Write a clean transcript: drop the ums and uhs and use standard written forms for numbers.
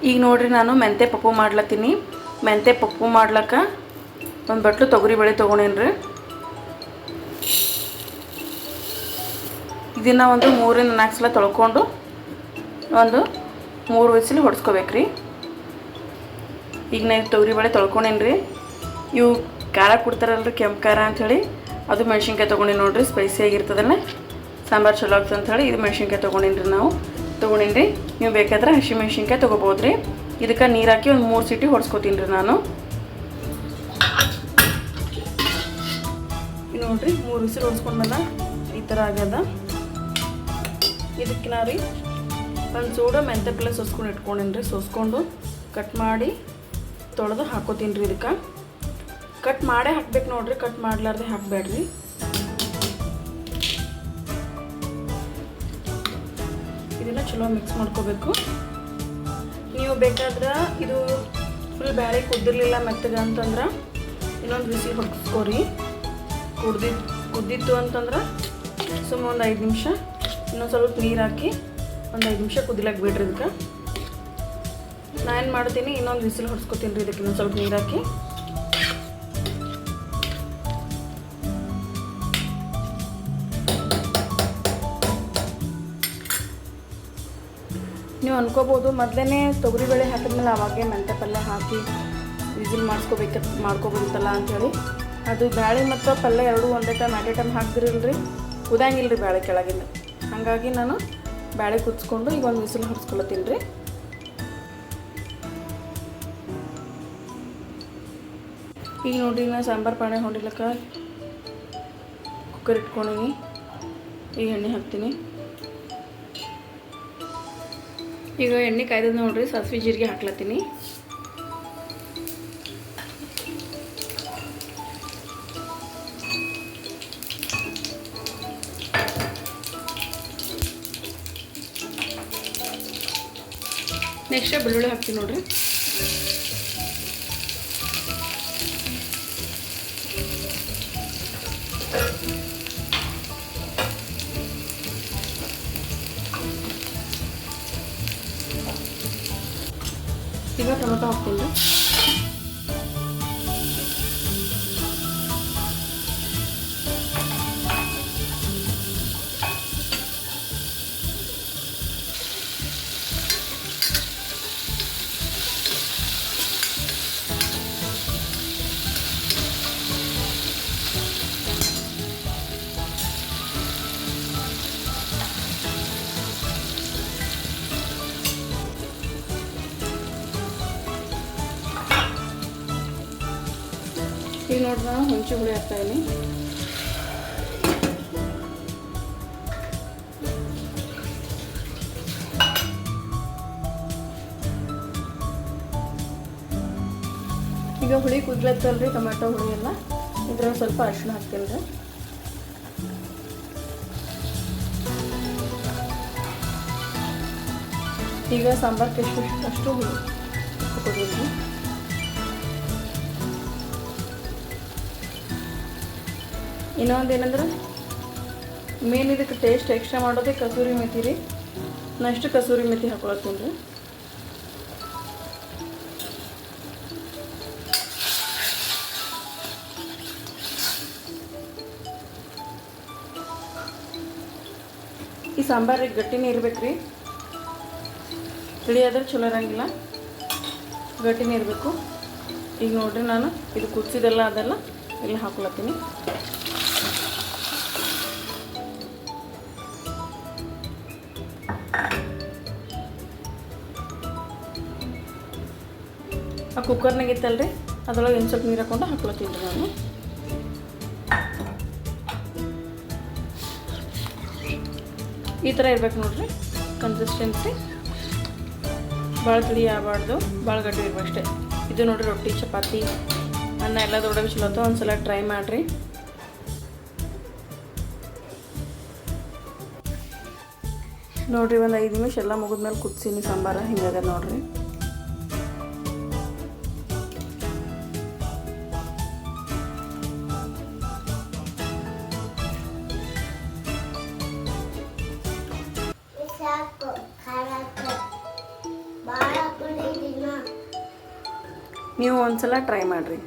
ಈಗ ನೋಡ್ರಿ ನಾನು ಮೆಂತೆ ಪಪ್ಪು ಮಾಡ್ಲತ್ತೀನಿ. ಮೆಂತೆ ಪಪ್ಪು ಮಾಡ್ಲಕ್ಕ ಒಂದು ಬಟ್ಲು ತೊಗರಿಬೇಳೆ ತೊಗೊಂಡೇನ್ರಿ. ಇದನ್ನು ಒಂದು 3-4 ಸಲ ತೊಳ್ಕೊಂಡು ಒಂದು 3 ವಿಸಿಲ್ ಹೊಡ್ಸ್ಕೋಬೇಕ್ರಿ. ಈಗ ನಾನು ತೊಗರಿಬೇಳೆ ತೊಳ್ಕೊಂಡೇನ್ರಿ. ಇವು ಖಾರ ಕೊಡ್ತಾರಲ್ರಿ, ಕೆಂಪು ಖಾರ ಅಂಥೇಳಿ, ಅದು ಮೆಣ್ಸಿನ್ಕಾಯಿ ತೊಗೊಂಡಿನಿ ನೋಡಿರಿ. ಸ್ಪೈಸಿಯಾಗಿರ್ತದಲ್ಲ, ಸಾಂಬಾರು ಚಲೋ ಆಗ್ತದೆ ಅಂಥೇಳಿ ಇದು ಮೆಣ್ಸಿನ್ಕಾಯಿ ತೊಗೊಂಡಿನ್ರಿ. ನೀವು ಬೇಕಾದ್ರೆ ಹಸಿ ಮೆಣ್ಸಿನ್ಕಾಯಿ ತೊಗೋಬೋದ್ರಿ. ಇದಕ್ಕೆ ನೀರು ಹಾಕಿ ಒಂದು 3 ಸೀಟಿ ಹೊಡ್ಸ್ಕೊತೀನಿ ರೀ ನಾನು. ನೋಡಿರಿ 3 ವಿಸಿಲ್ ಹೊಡ್ಸ್ಕೊಂಡ್ಮೇಲೆ ಈ ಥರ ಆಗ್ಯದ. ಇದಕ್ಕೆ ನಾ ರೀ ಒಂದು ಸೂಡ ಮೆಂತೆ ಪಲ್ಲೆ ಸೋಸ್ಕೊಂಡು ಇಟ್ಕೊಂಡೇನ್ರಿ. ಸೋಸ್ಕೊಂಡು ಕಟ್ ಮಾಡಿ ತೊಳೆದು ಹಾಕೋತೀನಿ ರೀ. ಇದಕ್ಕೆ ಕಟ್ ಮಾಡೇ ಹಾಕ್ಬೇಕು ನೋಡಿರಿ, ಕಟ್ ಮಾಡಲಾರ್ದೆ ಹಾಕಬೇಡ್ರಿ. ಇದನ್ನು ಚಲೋ ಮಿಕ್ಸ್ ಮಾಡ್ಕೋಬೇಕು. ನೀವು ಬೇಕಾದ್ರೆ ಇದು ಫುಲ್ ಬೇಳೆ ಕುದ್ದಿರಲಿಲ್ಲ ಮೆತ್ತಗೆ ಅಂತಂದ್ರೆ ಇನ್ನೊಂದು ಬಿಸಿ ಹೊಡ್ಸ್ಕೋರಿ. ಕುದ್ದಿತ್ತು ಅಂತಂದ್ರೆ ಸುಮ್ಮನೆ ಒಂದು 5 ನಿಮಿಷ ಇನ್ನೊಂದು ಸ್ವಲ್ಪ ನೀರು ಹಾಕಿ ಒಂದು 5 ನಿಮಿಷ ಕುದಿಲಕ್ಕೆ ಬಿಡ್ರಿ. ಇದಕ್ಕೆ ನಾನು ಏನು ಮಾಡ್ತೀನಿ, ಇನ್ನೊಂದು ಬಿಸಿಲು ಹೊಡ್ಸ್ಕೊತೀನಿ ರೀ. ಇದಕ್ಕೆ ಇನ್ನೊಂದು ಸ್ವಲ್ಪ ನೀರು ಹಾಕಿ ನೀವು ಅನ್ಕೋಬೋದು ಮೊದಲೇ ತೊಗರಿಬೇಳೆ ಹಾಕಿದ್ಮೇಲೆ ಅವಾಗೇ ಮೆಂತೆ ಪಲ್ಯ ಹಾಕಿ ವಿಸಿಲ್ ಮಾಡ್ಕೋಬೇಕಲ್ಲ ಅಂಥೇಳಿ. ಅದು ಬೇಳೆ ಮತ್ತು ಪಲ್ಯ ಎರಡೂ ಒಂದೇ ಟೈಮ್ ಹಾಕ್ದಿರಲ್ರಿ, ಕುದಂಗಿಲ್ಲ ರೀ ಬೇಳೆ ಕೆಳಗಿಂದ. ಹಾಗಾಗಿ ನಾನು ಬೇಳೆ ಕುದಿಸ್ಕೊಂಡು ಈಗ ಒಂದು ವಿಸಿಲ್ ಹೊಡ್ಸ್ಕೊಳತ್ತೀನಿ ರೀ. ಈಗ ನೋಡಿ ನಾನು ಸಾಂಬಾರು ಪಾಣೆ ಹೊಡಿಲಕ್ಕ ಕುಕ್ಕರ್ ಇಟ್ಕೊಂಡೀನಿ. ಈಗ ಎಣ್ಣೆ ಹಾಕ್ತೀನಿ. ಈಗ ಎಣ್ಣೆ ಕಾಯ್ದದ ನೋಡ್ರಿ, ಸಾಸಿವೆ ಜೀರಿಗೆ ಹಾಕ್ಲತ್ತೀನಿ. ನೆಕ್ಸ್ಟ್ ಬೆಳ್ಳುಳ್ಳಿ ಹಾಕ್ತೀನಿ ನೋಡ್ರಿ. ಈಗ ಟೊಮೆಟೊ ಹಾಕ್ತೀನಿ. ಈಗ ನೋಡ್ರಿ ನಾನು ಹುಣಸೆ ಹುಳಿ ಹಾಕ್ತಾಯಿದ್ದೀನಿ. ಈಗ ಹುಳಿ ಕುದ್ಲತ್ತಲ್ರಿ, ಟೊಮೆಟೊ ಹುಳಿ ಎಲ್ಲ, ಇದ್ರಾಗ ಸ್ವಲ್ಪ ಅರಿಶಿಣ ಹಾಕ್ತೀನಿ ರೀ. ಈಗ ಸಾಂಬಾರ್ಗೆ ಅಷ್ಟು ಹುಳಿ ಹಾಕೋದಿಲ್ರಿ. ಇನ್ನೊಂದು ಏನಂದ್ರೆ ಮೇನ್ ಇದಕ್ಕೆ ಟೇಸ್ಟ್ ಎಕ್ಸ್ಟ್ರಾ ಮಾಡೋದೇ ಕಸೂರಿ ಮೆಥಿ ರೀ. ನೆಕ್ಸ್ಟ್ ಕಸೂರಿ ಮೆಥಿ ಹಾಕೊಳತ್ತೀನಿ ರೀ. ಈ ಸಾಂಬಾರಿಗೆ ಗಟ್ಟಿನೇ ಇರ್ಬೇಕು ರೀ, ತಿಳಿಯಾದ್ರೆ ಚಲೋ ಇರೋಂಗಿಲ್ಲ, ಗಟ್ಟಿನೇ ಇರಬೇಕು. ಈಗ ನೋಡಿರಿ ನಾನು ಇದು ಕುದಿಸಿದೆಲ್ಲ ಅದೆಲ್ಲ ಎಲ್ಲ ಹಾಕೊಳತ್ತೀನಿ. ಆ ಕುಕ್ಕರ್ನಾಗ ಇತ್ತಲ್ರಿ, ಅದರೊಳಗೆ ಒಂದು ಸ್ವಲ್ಪ ನೀರು ಹಾಕ್ಕೊಂಡು ಹಾಕ್ಲತ್ತೀನಿ ರೀ ನಾನು. ಈ ಥರ ಇರ್ಬೇಕು ನೋಡ್ರಿ ಕನ್ಸಿಸ್ಟೆನ್ಸಿ. ಭಾಳ ತಿಳಿ ಆಗಬಾರ್ದು, ಭಾಳ ಗಟ್ಟಿ ಇರ್ಬೇಕು ಅಷ್ಟೇ. ಇದು ನೋಡಿರಿ ರೊಟ್ಟಿ, ಚಪಾತಿ, ಅನ್ನ ಎಲ್ಲ ದೊಡ್ಡಗೆ ಚಲೋ ಆಯ್ತು. ಒಂದು ಸಲ ಟ್ರೈ ಮಾಡಿರಿ. ನೋಡಿರಿ ಒಂದು 5 ನಿಮಿಷ ಎಲ್ಲ ಮುಗಿದ್ಮೇಲೆ ಕುದಿಸೀನಿ ಸಾಂಬಾರು. ಹಿಂಗದ ನೋಡಿರಿ. ಸಾಕು ಖಾರ ಭಾಳ ಕುಡಿ ನೀವು ಒಂದ್ಸಲ ಟ್ರೈ ಮಾಡಿರಿ.